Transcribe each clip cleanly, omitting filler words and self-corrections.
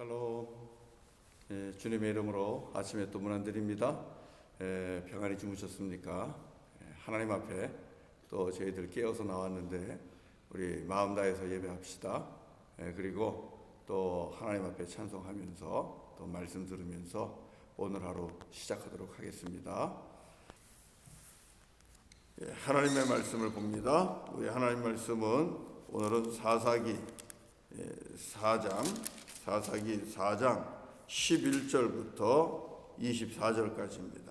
샬롬. 주님의 이름으로 아침에 또 문안드립니다. 평안히 주무셨습니까? 하나님 앞에 또 저희들 깨어서 나왔는데 우리 마음 다해서 예배합시다. 그리고 또 하나님 앞에 찬송하면서 또 말씀 들으면서 오늘 하루 시작하도록 하겠습니다. 하나님의 말씀을 봅니다. 우리 하나님 말씀은 오늘은 사사기 4장 11절부터 24절까지입니다.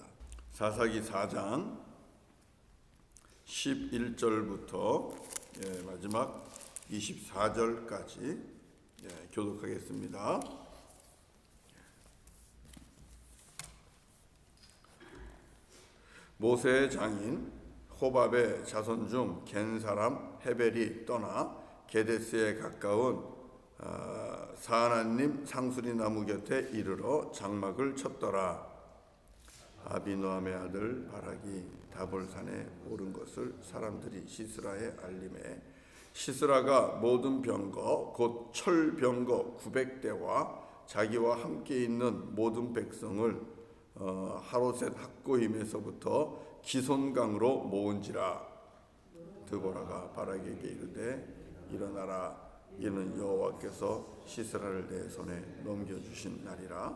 사사기 4장 11절부터 마지막 24절까지 교독하겠습니다. 모세의 장인 호밥의 자손 중 겐 사람 헤벨이 떠나 게데스에 가까운 사하나님 상수리 나무 곁에 이르러 장막을 쳤더라. 아비노함의 아들 바락이 다볼산에 오른 것을 사람들이 시스라에 알림해 시스라가 모든 병거 곧 철병거 900대와 자기와 함께 있는 모든 백성을 하로셋 학고임에서부터 기손강으로 모은지라. 드보라가 바락에게 이르되 일어나라. 이는 여호와께서 시스라를 내 손에 넘겨주신 날이라.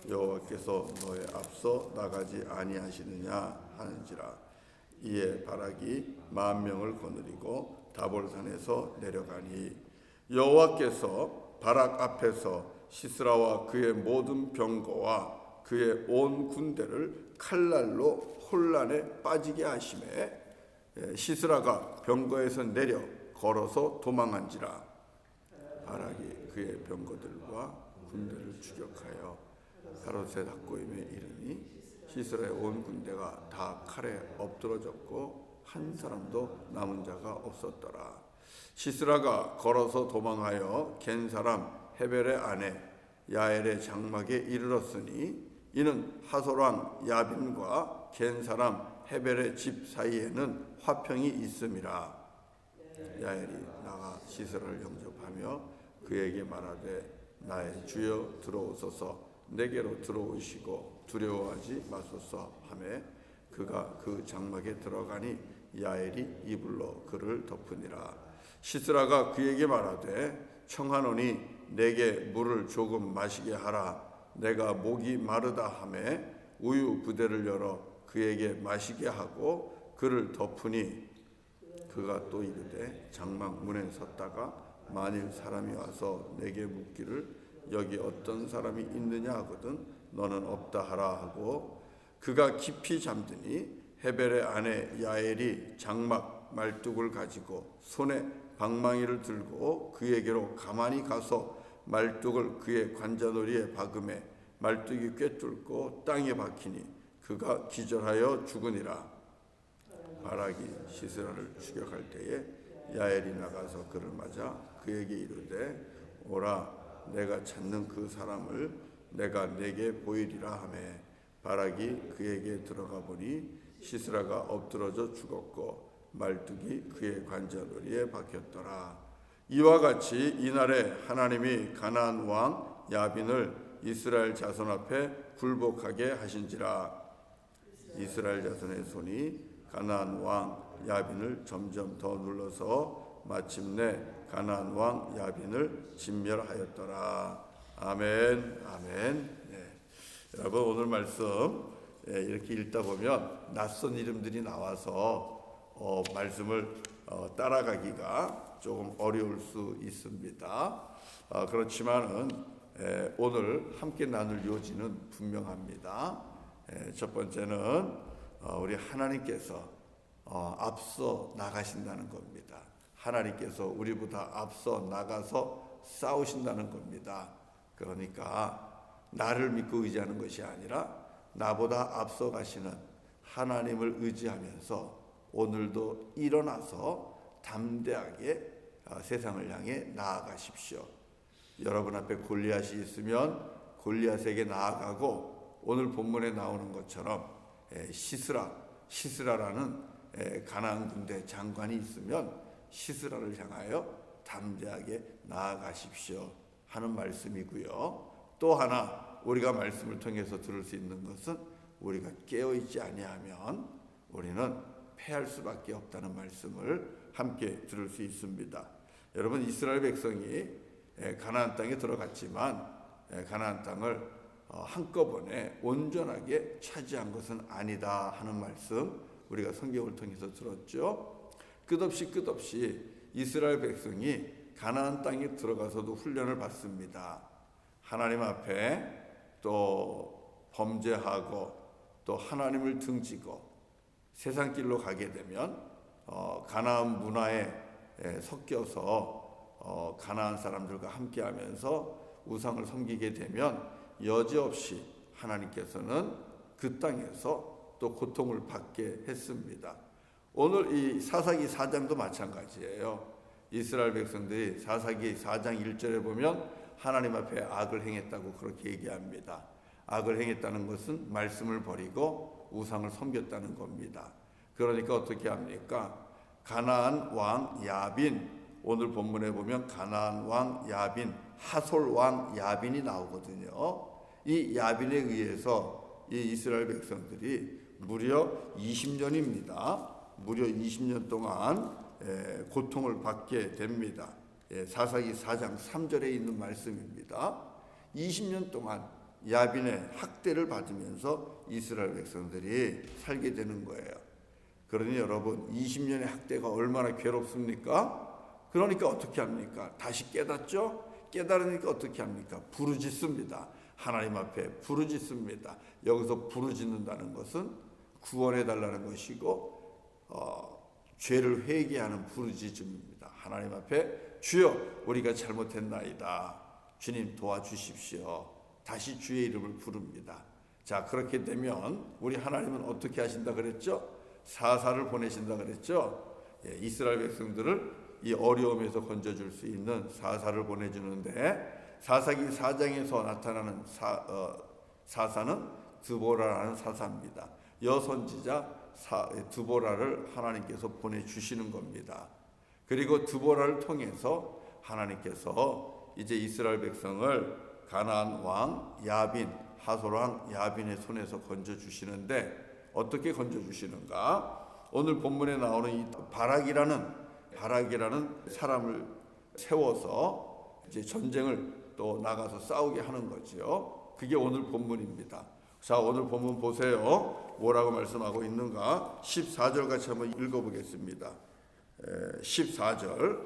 여호와께서 너의 앞서 나가지 아니하시느냐 하는지라. 이에 바락이 10,000명을 거느리고 다볼산에서 내려가니 여호와께서 바락 앞에서 시스라와 그의 모든 병거와 그의 온 군대를 칼날로 혼란에 빠지게 하심에 시스라가 병거에서 내려 걸어서 도망한지라. 바락이 그의 병거들과 군대를 추격하여 하로셋 학고임에 이르니 시스라의 온 군대가 다 칼에 엎드러졌고 한 사람도 남은 자가 없었더라. 시스라가 걸어서 도망하여 겐 사람 헤벨의 아내 야엘의 장막에 이르렀으니 이는 하솔왕 야빈과 겐 사람 헤벨의 집 사이에는 화평이 있음이라. 야엘이 나가 시스라를 영접하며 그에게 말하되 나의 주여 들어오소서 내게로 들어오시고 두려워하지 마소서 하매 그가 그 장막에 들어가니 야엘이 이불로 그를 덮으니라. 시스라가 그에게 말하되 청하노니 내게 물을 조금 마시게 하라. 내가 목이 마르다 하매 우유 부대를 열어 그에게 마시게 하고 그를 덮으니 그가 또 이르되 장막 문에 섰다가 만일 사람이 와서 내게 묻기를 여기 어떤 사람이 있느냐 하거든 너는 없다 하라 하고 그가 깊이 잠드니 헤벨의 아내 야엘이 장막 말뚝을 가지고 손에 방망이를 들고 그에게로 가만히 가서 말뚝을 그의 관자놀이에 박음에 말뚝이 꿰뚫고 땅에 박히니 그가 기절하여 죽으니라. 바락이 시스라를 추격할 때에 야엘이 나가서 그를 맞아 그에게 이르되 오라 내가 찾는 그 사람을 내가 내게 보이리라 하매 바락이 그에게 들어가 보니 시스라가 엎드러져 죽었고 말뚝이 그의 관자놀이에 박혔더라. 이와 같이 이날에 하나님이 가나안 왕 야빈을 이스라엘 자손 앞에 굴복하게 하신지라. 이스라엘 자손의 손이 가나안 왕 야빈을 점점 더 눌러서 마침내 가나안 왕 야빈을 진멸하였더라. 아멘. 아멘. 여러분 오늘 말씀 이렇게 읽다 보면 낯선 이름들이 나와서 말씀을 따라가기가 조금 어려울 수 있습니다. 그렇지만은 오늘 함께 나눌 요지는 분명합니다. 첫 번째는 우리 하나님께서 앞서 나가신다는 겁니다. 하나님께서 우리보다 앞서 나가서 싸우신다는 겁니다. 그러니까 나를 믿고 의지하는 것이 아니라 나보다 앞서 가시는 하나님을 의지하면서 오늘도 일어나서 담대하게 세상을 향해 나아가십시오. 여러분 앞에 골리앗이 있으면 골리앗에게 나아가고 오늘 본문에 나오는 것처럼 시스라라는 가나안 군대 장관이 있으면 시스라를 향하여 담대하게 나아가십시오. 하는 말씀이고요. 또 하나 우리가 말씀을 통해서 들을 수 있는 것은 우리가 깨어있지 아니하면 우리는 패할 수밖에 없다는 말씀을 함께 들을 수 있습니다. 여러분, 이스라엘 백성이 가나안 땅에 들어갔지만 가나안 땅을 한꺼번에 온전하게 차지한 것은 아니다 하는 말씀 우리가 성경을 통해서 들었죠. 끝없이 이스라엘 백성이 가나안 땅에 들어가서도 훈련을 받습니다. 하나님 앞에 또 범죄하고 또 하나님을 등지고 세상 길로 가게 되면 가나안 문화에 섞여서 가나안 사람들과 함께하면서 우상을 섬기게 되면 여지없이 하나님께서는 그 땅에서 또 고통을 받게 했습니다. 오늘 이 사사기 4장도 마찬가지예요. 이스라엘 백성들이 사사기 4장 1절에 보면 하나님 앞에 악을 행했다고 그렇게 얘기합니다. 악을 행했다는 것은 말씀을 버리고 우상을 섬겼다는 겁니다. 그러니까 어떻게 합니까? 가나안 왕 야빈, 오늘 본문에 보면 가나안 왕 야빈, 하솔 왕 야빈이 나오거든요. 이 야빈에 의해서 이 이스라엘 백성들이 무려 20년입니다. 무려 20년 동안 고통을 받게 됩니다. 사사기 4장 3절에 있는 말씀입니다. 20년 동안 야빈의 학대를 받으면서 이스라엘 백성들이 살게 되는 거예요. 그러니 여러분, 20년의 학대가 얼마나 괴롭습니까? 그러니까 어떻게 합니까? 다시 깨닫죠? 깨달으니까 어떻게 합니까? 부르짖습니다. 하나님 앞에 부르짖습니다. 여기서 부르짖는다는 것은 구원해달라는 것이고 죄를 회개하는 부르짖음입니다. 하나님 앞에 주여 우리가 잘못했나이다. 주님 도와주십시오. 다시 주의 이름을 부릅니다. 자, 그렇게 되면 우리 하나님은 어떻게 하신다 그랬죠? 사사를 보내신다 그랬죠? 이스라엘 백성들을 이 어려움에서 건져줄 수 있는 사사를 보내주는데 사사기 4장에서 나타나는 사사는 드보라라는 사사입니다. 여선지자 드보라를 하나님께서 보내주시는 겁니다. 그리고 드보라를 통해서 하나님께서 이제 이스라엘 백성을 가나안 왕 야빈, 하솔 왕 야빈의 손에서 건져주시는데 어떻게 건져주시는가? 오늘 본문에 나오는 이 바락이라는 사람을 세워서 이제 전쟁을 또 나가서 싸우게 하는 거죠. 그게 오늘 본문입니다. 자, 오늘 본문 보세요. 뭐라고 말씀하고 있는가? 14절 같이 한번 읽어보겠습니다. 14절.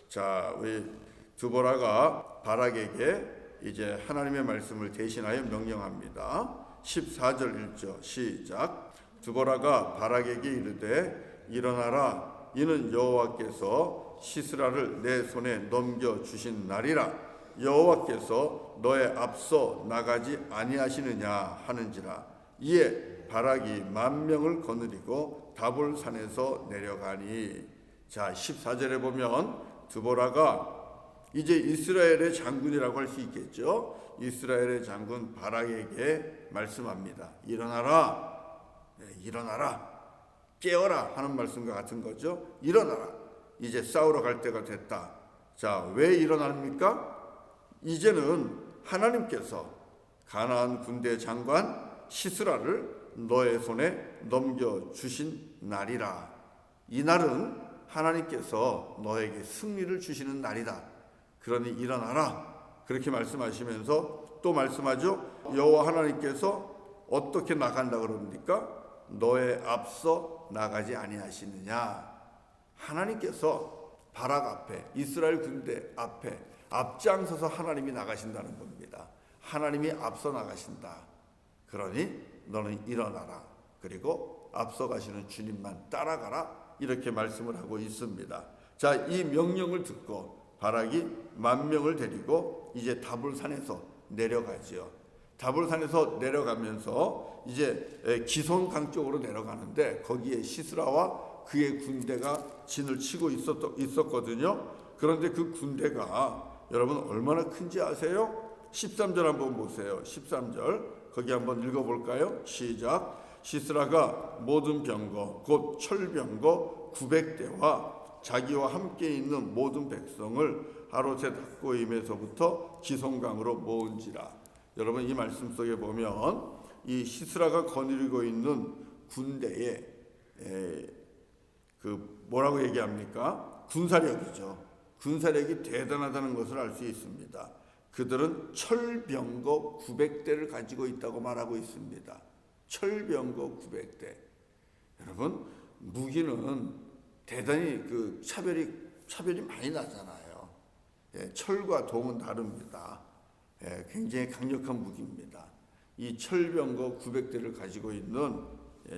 자, 우리 드보라가 바락에게 이제 하나님의 말씀을 대신하여 명령합니다. 14절 1절 시작. 드보라가 바락에게 이르되 일어나라. 이는 여호와께서 시스라를 내 손에 넘겨주신 날이라. 여호와께서 너의 앞서 나가지 아니하시느냐 하는지라. 이에 바락이 10,000명을 거느리고 다볼산에서 내려가니. 자, 14절에 보면 드보라가 이제 이스라엘의 장군이라고 할 수 있겠죠. 이스라엘의 장군 바락에게 말씀합니다. 일어나라. 일어나라. 깨어라 하는 말씀과 같은 거죠. 일어나라. 이제 싸우러 갈 때가 됐다. 자, 왜 일어납니까? 이제는 하나님께서 가나안 군대 장관 시스라를 너의 손에 넘겨주신 날이라. 이 날은 하나님께서 너에게 승리를 주시는 날이다. 그러니 일어나라. 그렇게 말씀하시면서 또 말씀하죠. 여호와 하나님께서 어떻게 나간다 그럽니까? 너의 앞서 나가지 아니하시느냐. 하나님께서 바락 앞에, 이스라엘 군대 앞에 앞장서서 하나님이 나가신다는 겁니다. 하나님이 앞서 나가신다. 그러니 너는 일어나라. 그리고 앞서 가시는 주님만 따라가라. 이렇게 말씀을 하고 있습니다. 자, 이 명령을 듣고 바락이 10,000명을 데리고 이제 다볼산에서 내려가지요. 다볼산에서 내려가면서 이제 기손강 쪽으로 내려가는데 거기에 시스라와 그의 군대가 진을 치고 있었거든요. 그런데 그 군대가 여러분 얼마나 큰지 아세요? 13절 한번 보세요. 13절 거기 한번 읽어볼까요? 시작. 시스라가 모든 병거 곧 철병거 900대와 자기와 함께 있는 모든 백성을 하롯의 닭고임에서부터 기송강으로 모은지라. 여러분, 이 말씀 속에 보면 이 시스라가 거느리고 있는 군대에 뭐라고 얘기합니까? 군사력이죠. 군사력이 대단하다는 것을 알 수 있습니다. 그들은 철병거 900대를 가지고 있다고 말하고 있습니다. 철병거 900대. 여러분, 무기는 대단히 차별이 많이 나잖아요. 철과 동은 다릅니다. 굉장히 강력한 무기입니다. 이 철병거 900대를 가지고 있는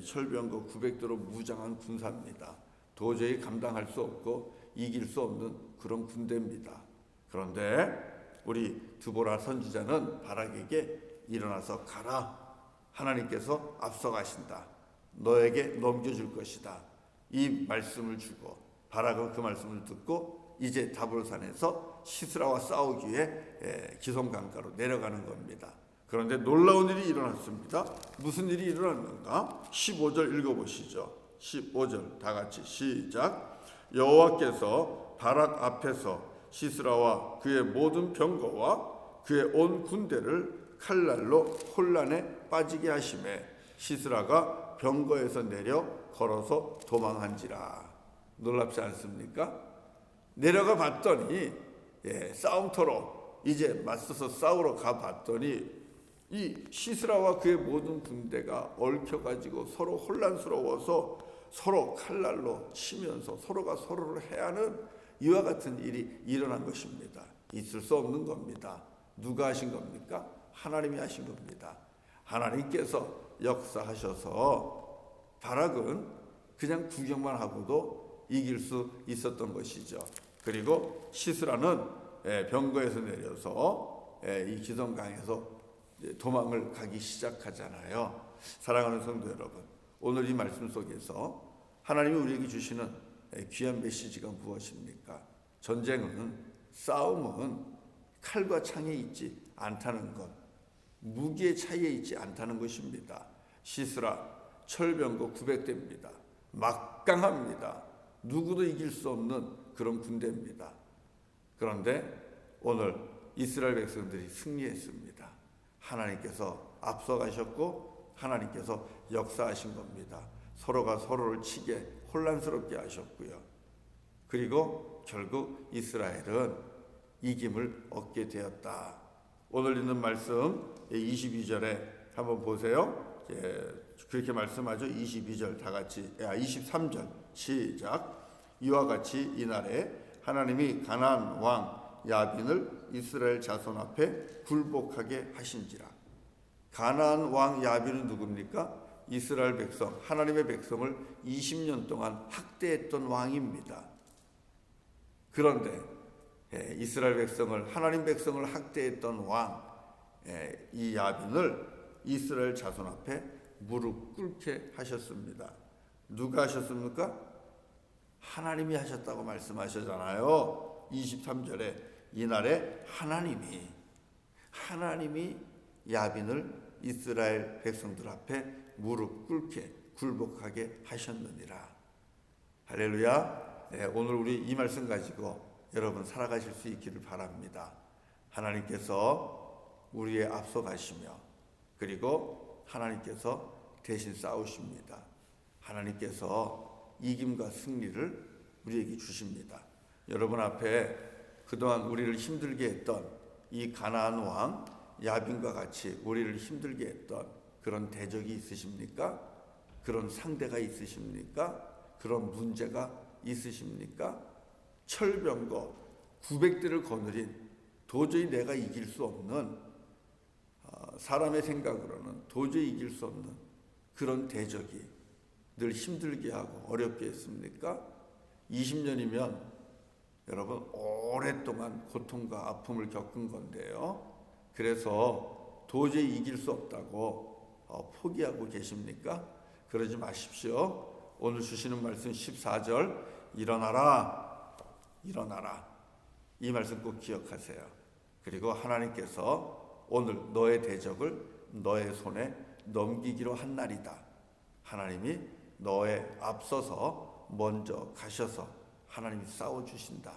철병거 900대로 무장한 군사입니다. 도저히 감당할 수 없고 이길 수 없는 그런 군대입니다. 그런데 우리 드보라 선지자는 바락에게 일어나서 가라. 하나님께서 앞서가신다. 너에게 넘겨줄 것이다. 이 말씀을 주고 바락은 그 말씀을 듣고 이제 다볼산에서 시스라와 싸우기 위해 기송강가로 내려가는 겁니다. 그런데 놀라운 일이 일어났습니다. 무슨 일이 일어났는가? 15절 읽어보시죠. 15절 다 같이 시작. 여호와께서 바락 앞에서 시스라와 그의 모든 병거와 그의 온 군대를 칼날로 혼란에 빠지게 하심에 시스라가 병거에서 내려 걸어서 도망한지라. 놀랍지 않습니까? 내려가 봤더니 싸움터로 이제 맞서서 싸우러 가 봤더니 이 시스라와 그의 모든 군대가 얽혀가지고 서로 혼란스러워서 서로 칼날로 치면서 서로가 서로를 해하는 이와 같은 일이 일어난 것입니다. 있을 수 없는 겁니다. 누가 하신 겁니까? 하나님이 하신 겁니다. 하나님께서 역사하셔서 바락은 그냥 구경만 하고도 이길 수 있었던 것이죠. 그리고 시스라는 병거에서 내려서 이 기송강에서 도망을 가기 시작하잖아요. 사랑하는 성도 여러분, 오늘 이 말씀 속에서 하나님이 우리에게 주시는 귀한 메시지가 무엇입니까? 전쟁은, 싸움은 칼과 창에 있지 않다는 것, 무기의 차이에 있지 않다는 것입니다. 시스라 철병거 900대입니다. 막강합니다. 누구도 이길 수 없는 그런 군대입니다. 그런데 오늘 이스라엘 백성들이 승리했습니다. 하나님께서 앞서가셨고 하나님께서 역사하신 겁니다. 서로가 서로를 치게 혼란스럽게 하셨고요. 그리고 결국 이스라엘은 이김을 얻게 되었다. 오늘 있는 말씀 22절에 한번 보세요. 그렇게 말씀하죠. 22절 다 같이 23절 시작. 이와 같이 이날에 하나님이 가나안 왕 야빈을 이스라엘 자손 앞에 굴복하게 하신지라. 가나안 왕 야빈은 누굽니까? 이스라엘 백성, 하나님의 백성을 20년 동안 학대했던 왕입니다. 그런데 이스라엘 백성을, 하나님 백성을 학대했던 왕, 이 야빈을 이스라엘 자손 앞에 무릎 꿇게 하셨습니다. 누가 하셨습니까? 하나님이 하셨다고 말씀하셨잖아요. 23절에 이날에 하나님이 야빈을 이스라엘 백성들 앞에 무릎 꿇게 굴복하게 하셨느니라. 할렐루야. 오늘 우리 이 말씀 가지고 여러분 살아가실 수 있기를 바랍니다. 하나님께서 우리의 앞서 가시며 그리고 하나님께서 대신 싸우십니다. 하나님께서 이김과 승리를 우리에게 주십니다. 여러분 앞에 그동안 우리를 힘들게 했던 이 가나안 왕 야빈과 같이 우리를 힘들게 했던 그런 대적이 있으십니까? 그런 상대가 있으십니까? 그런 문제가 있으십니까? 철병거 900대를 거느린 도저히 내가 이길 수 없는 사람의 생각으로는 도저히 이길 수 없는 그런 대적이 늘 힘들게 하고 어렵게 했습니까? 20년이면 여러분 오랫동안 고통과 아픔을 겪은 건데요. 그래서 도저히 이길 수 없다고 포기하고 계십니까? 그러지 마십시오. 오늘 주시는 말씀 14절 일어나라 이 말씀 꼭 기억하세요. 그리고 하나님께서 오늘 너의 대적을 너의 손에 넘기기로 한 날이다. 하나님이 너의 앞서서 먼저 가셔서 하나님이 싸워주신다.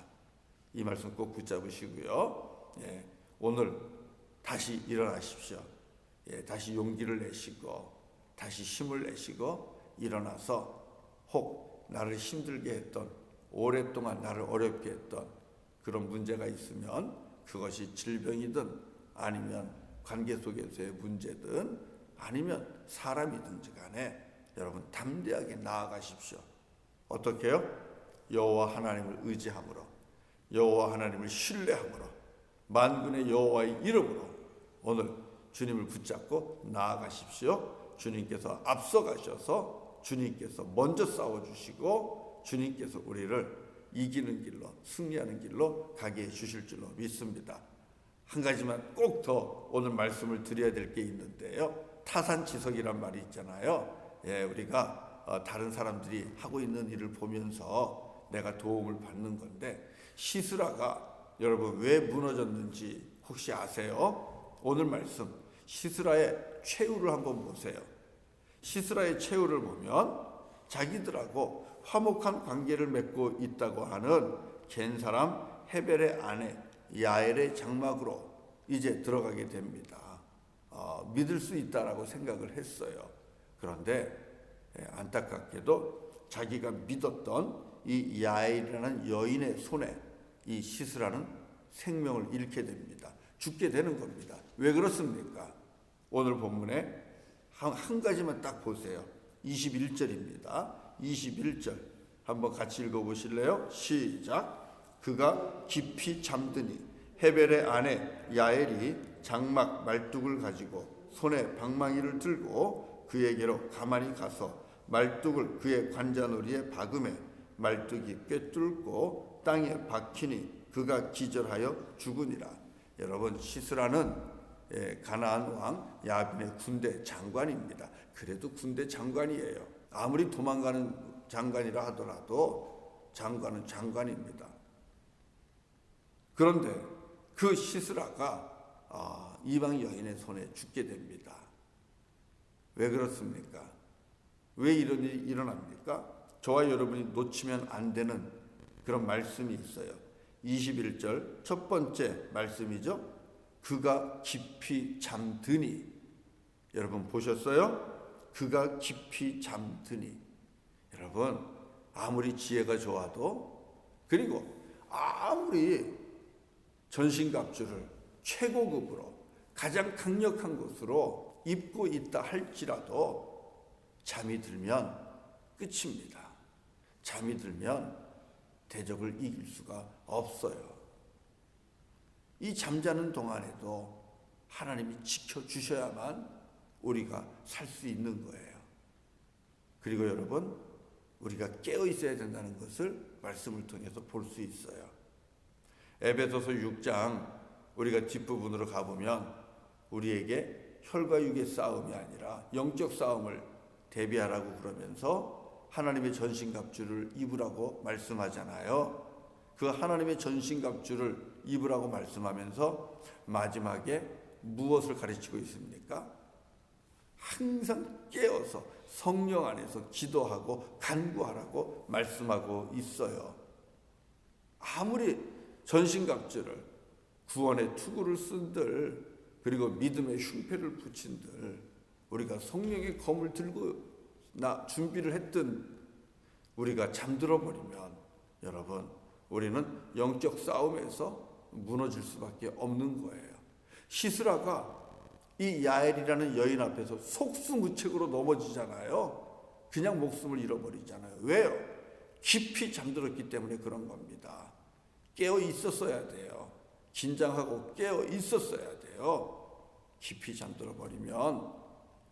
이 말씀 꼭 붙잡으시고요. 예, 오늘 다시 일어나십시오. 예, 다시 용기를 내시고 다시 힘을 내시고 일어나서 혹 나를 힘들게 했던, 오랫동안 나를 어렵게 했던 그런 문제가 있으면 그것이 질병이든 아니면 관계 속에서의 문제든 아니면 사람이든지 간에 여러분 담대하게 나아가십시오. 어떻게 해요? 여호와 하나님을 의지함으로, 여호와 하나님을 신뢰함으로, 만군의 여호와의 이름으로 오늘 주님을 붙잡고 나아가십시오. 주님께서 앞서가셔서 주님께서 먼저 싸워주시고 주님께서 우리를 이기는 길로, 승리하는 길로 가게 해주실 줄로 믿습니다. 한 가지만 꼭 더 오늘 말씀을 드려야 될 게 있는데요. 타산지석이란 말이 있잖아요. 예, 우리가 다른 사람들이 하고 있는 일을 보면서 내가 도움을 받는 건데, 시스라가 여러분 왜 무너졌는지 혹시 아세요? 오늘 말씀 시스라의 최후를 한번 보세요. 시스라의 최후를 보면 자기들하고 화목한 관계를 맺고 있다고 하는 겐 사람 헤벨의 아내 야엘의 장막으로 이제 들어가게 됩니다. 믿을 수 있다라고 생각을 했어요. 그런데 안타깝게도 자기가 믿었던 이 야엘이라는 여인의 손에 이 시스라는 생명을 잃게 됩니다. 죽게 되는 겁니다. 왜 그렇습니까? 오늘 본문에 한 가지만 딱 보세요. 21절입니다. 21절 한번 같이 읽어보실래요? 시작. 그가 깊이 잠드니 헤벨의 아내 야엘이 장막 말뚝을 가지고 손에 방망이를 들고 그에게로 가만히 가서 말뚝을 그의 관자놀이에 박음에 말뚝이 꿰뚫고 땅에 박히니 그가 기절하여 죽으니라. 여러분, 시스라는 가나안 왕 야빈의 군대 장관입니다. 그래도 군대 장관이에요. 아무리 도망가는 장관이라 하더라도 장관은 장관입니다. 그런데 그 시스라가 이방 여인의 손에 죽게 됩니다. 왜 그렇습니까? 왜 이런 일이 일어납니까? 저와 여러분이 놓치면 안 되는 그런 말씀이 있어요. 21절 첫 번째 말씀이죠. 그가 깊이 잠드니. 여러분 보셨어요? 그가 깊이 잠드니. 여러분 아무리 지혜가 좋아도, 그리고 아무리 전신갑주를 최고급으로 가장 강력한 것으로 입고 있다 할지라도 잠이 들면 끝입니다. 잠이 들면 대적을 이길 수가 없어요. 이 잠자는 동안에도 하나님이 지켜주셔야만 우리가 살 수 있는 거예요. 그리고 여러분, 우리가 깨어 있어야 된다는 것을 말씀을 통해서 볼 수 있어요. 에베소서 6장 우리가 뒷부분으로 가보면 우리에게 혈과 육의 싸움이 아니라 영적 싸움을 대비하라고 그러면서 하나님의 전신갑주를 입으라고 말씀하잖아요. 그 하나님의 전신갑주를 입으라고 말씀하면서 마지막에 무엇을 가르치고 있습니까? 항상 깨어서 성령 안에서 기도하고 간구하라고 말씀하고 있어요. 아무리 전신갑주를, 구원의 투구를 쓴들, 그리고 믿음의 흉패를 붙인들, 우리가 성령의 검을 들고 준비를 했든 우리가 잠들어 버리면 여러분, 우리는 영적 싸움에서 무너질 수밖에 없는 거예요. 시스라가 이 야엘이라는 여인 앞에서 속수무책으로 넘어지잖아요. 그냥 목숨을 잃어버리잖아요. 왜요? 깊이 잠들었기 때문에 그런 겁니다. 깨어 있었어야 돼요. 긴장하고 깨어 있었어야 돼요. 깊이 잠들어 버리면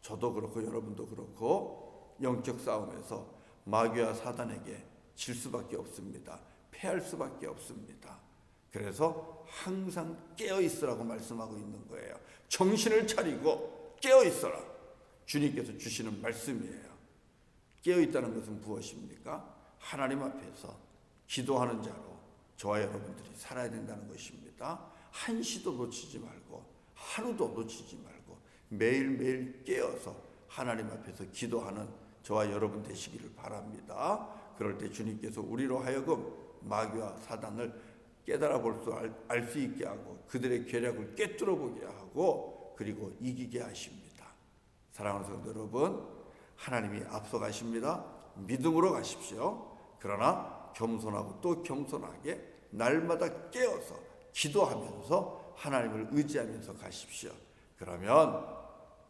저도 그렇고 여러분도 그렇고 영적 싸움에서 마귀와 사단에게 질 수밖에 없습니다. 패할 수밖에 없습니다. 그래서 항상 깨어 있으라고 말씀하고 있는 거예요. 정신을 차리고 깨어 있어라. 주님께서 주시는 말씀이에요. 깨어 있다는 것은 무엇입니까? 하나님 앞에서 기도하는 자로 저와 여러분들이 살아야 된다는 것입니다. 한시도 놓치지 말고 하루도 놓치지 말고 매일매일 깨어서 하나님 앞에서 기도하는 저와 여러분 되시기를 바랍니다. 그럴 때 주님께서 우리로 하여금 마귀와 사단을 깨달아 볼 수 알 수 있게 하고 그들의 계략을 꿰뚫어 보게 하고 그리고 이기게 하십니다. 사랑하는 성도 여러분, 하나님이 앞서 가십니다. 믿음으로 가십시오. 그러나 겸손하고 또 겸손하게 날마다 깨어서 기도하면서 하나님을 의지하면서 가십시오. 그러면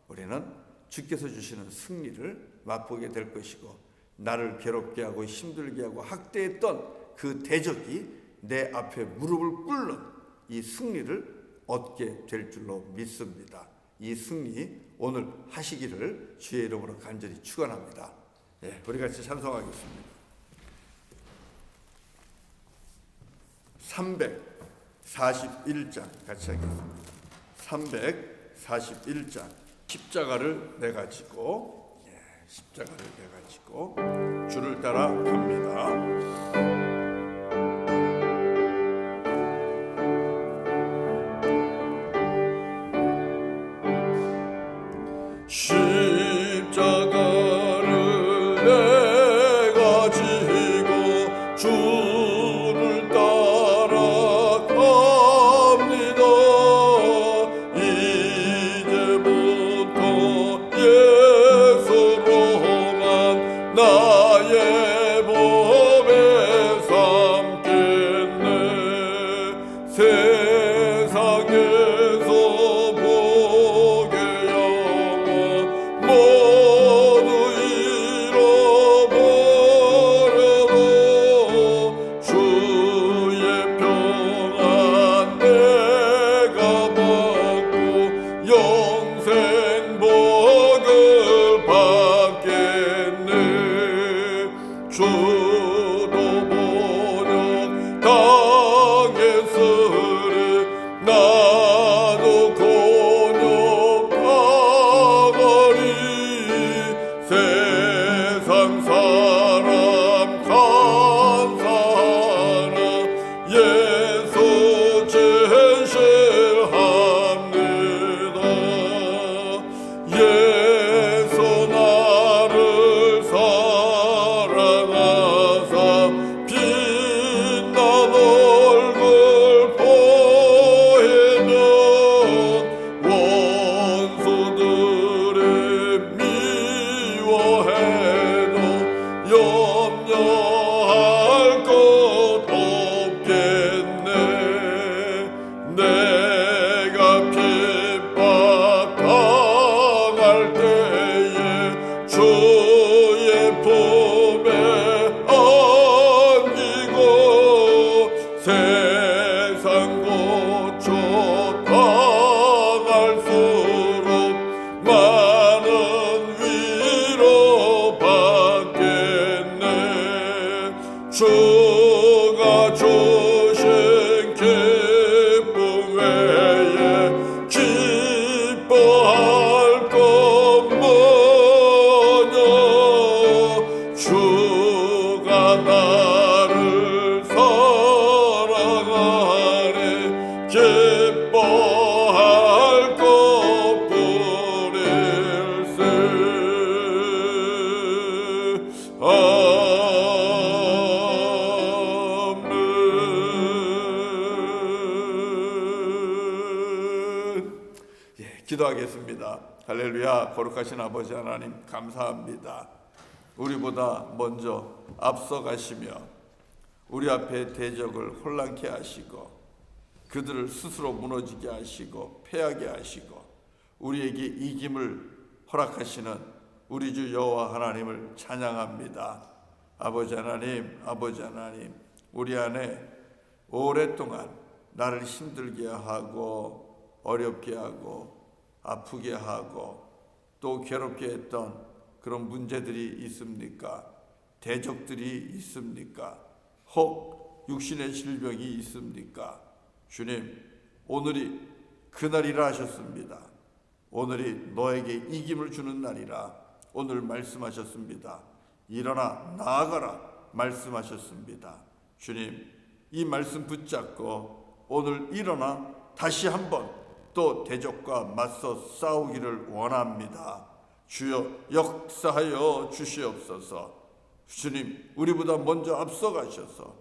우리는 주께서 주시는 승리를 맛보게 될 것이고, 나를 괴롭게 하고 힘들게 하고 학대했던 그 대적이 내 앞에 무릎을 꿇는 이 승리를 얻게 될 줄로 믿습니다. 이 승리 오늘 하시기를 주의 이름으로 간절히 축원합니다. 우리 같이 찬송하겠습니다. 341장 같이 하겠습니다. 341장 십자가를 내가 지고, 십자가를 내가 지고 주를 따라 갑니다. 십자가를 내가 지고 주를 따라갑니다. 이제부터 예수로만 나의 법에 삼겠네. 세상에서 보게 모두 잃어버려도 주의 평안 내가 받고 영생 복을 받겠네. 주도 번역 당했으리 나도 곤욕하거리. 세상 사람 감사하라. 예수 진실합니다. 예수 나를 사랑하사 빛난 얼굴 보이면 원수들의 미워해도 염려할 것 없겠네. 내가 핍박당할 때에 주의 품에 안기고 세상 고초 당할수록 많은 위로 받겠네. 주가 주신 기쁨 외에 기뻐할 것 뭐냐. 주가 나를 사랑하네. 기뻐할 것뿐일세. 기도하겠습니다. 할렐루야. 거룩하신 아버지 하나님 감사합니다. 우리보다 먼저 앞서가시며 우리 앞에 대적을 혼란케 하시고 그들을 스스로 무너지게 하시고 패하게 하시고 우리에게 이김을 허락하시는 우리 주 여호와 하나님을 찬양합니다. 아버지 하나님, 아버지 하나님, 우리 안에 오랫동안 나를 힘들게 하고 어렵게 하고 아프게 하고 또 괴롭게 했던 그런 문제들이 있습니까? 대적들이 있습니까? 혹 육신의 질병이 있습니까? 주님, 오늘이 그날이라 하셨습니다. 오늘이 너에게 이김을 주는 날이라 오늘 말씀하셨습니다. 일어나 나아가라 말씀하셨습니다. 주님, 이 말씀 붙잡고 오늘 일어나 다시 한번 또 대적과 맞서 싸우기를 원합니다. 주여 역사하여 주시옵소서. 주님, 우리보다 먼저 앞서가셔서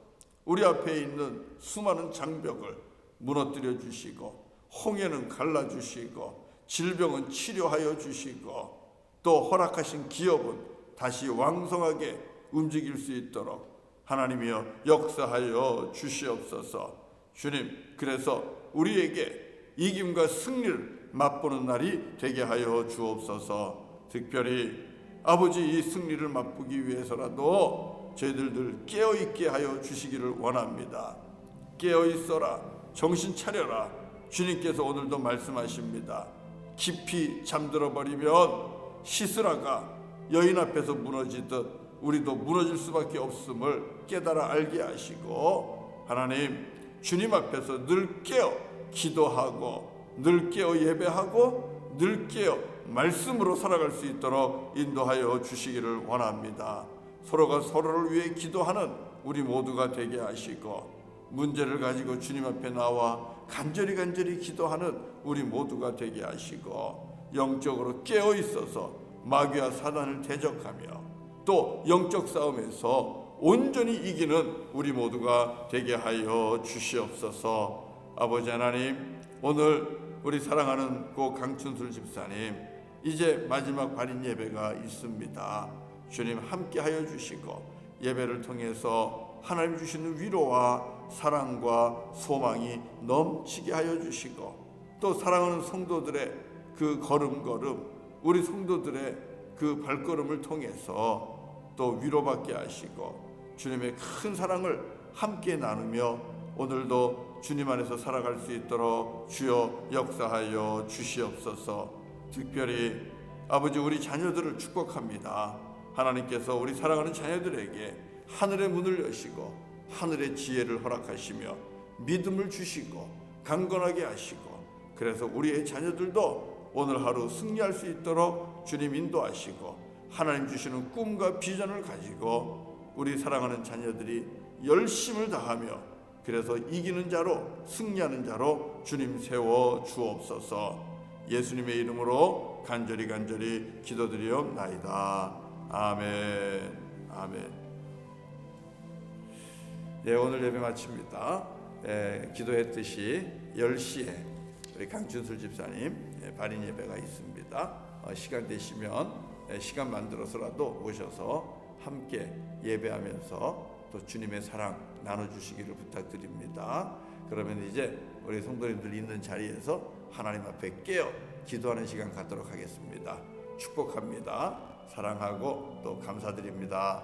우리 앞에 있는 수많은 장벽을 무너뜨려 주시고, 홍해는 갈라주시고, 질병은 치료하여 주시고, 또 허락하신 기업은 다시 왕성하게 움직일 수 있도록 하나님이여 역사하여 주시옵소서. 주님, 그래서 우리에게 이김과 승리를 맛보는 날이 되게 하여 주옵소서. 특별히 아버지, 이 승리를 맛보기 위해서라도 저희들 늘 깨어있게 하여 주시기를 원합니다. 깨어있어라, 정신 차려라. 주님께서 오늘도 말씀하십니다. 깊이 잠들어 버리면 시스라가 여인 앞에서 무너지듯 우리도 무너질 수밖에 없음을 깨달아 알게 하시고, 하나님, 주님 앞에서 늘 깨어 기도하고, 늘 깨어 예배하고, 늘 깨어 말씀으로 살아갈 수 있도록 인도하여 주시기를 원합니다. 서로가 서로를 위해 기도하는 우리 모두가 되게 하시고, 문제를 가지고 주님 앞에 나와 간절히 기도하는 우리 모두가 되게 하시고, 영적으로 깨어 있어서 마귀와 사단을 대적하며 또 영적 싸움에서 온전히 이기는 우리 모두가 되게 하여 주시옵소서. 아버지 하나님, 오늘 우리 사랑하는 고 강춘술 집사님, 이제 마지막 발인 예배가 있습니다. 주님 함께 하여 주시고, 예배를 통해서 하나님 주시는 위로와 사랑과 소망이 넘치게 하여 주시고, 또 사랑하는 성도들의 그 걸음걸음, 우리 성도들의 그 발걸음을 통해서 또 위로받게 하시고, 주님의 큰 사랑을 함께 나누며 오늘도 주님 안에서 살아갈 수 있도록 주여 역사하여 주시옵소서. 특별히 아버지, 우리 자녀들을 축복합니다. 하나님께서 우리 사랑하는 자녀들에게 하늘의 문을 여시고 하늘의 지혜를 허락하시며 믿음을 주시고 강건하게 하시고, 그래서 우리의 자녀들도 오늘 하루 승리할 수 있도록 주님 인도하시고, 하나님 주시는 꿈과 비전을 가지고 우리 사랑하는 자녀들이 열심을 다하며 그래서 이기는 자로, 승리하는 자로 주님 세워 주옵소서. 예수님의 이름으로 간절히 기도드리옵나이다. 아멘. 아멘. 네, 오늘 예배 마칩니다. 기도했듯이 10시에 우리 강춘술 집사님 발인 예배가 있습니다. 시간 되시면 시간 만들어서라도 오셔서 함께 예배하면서 또 주님의 사랑 나눠주시기를 부탁드립니다. 그러면 이제 우리 성도님들 있는 자리에서 하나님 앞에 깨어 기도하는 시간 갖도록 하겠습니다. 축복합니다. 사랑하고 또 감사드립니다.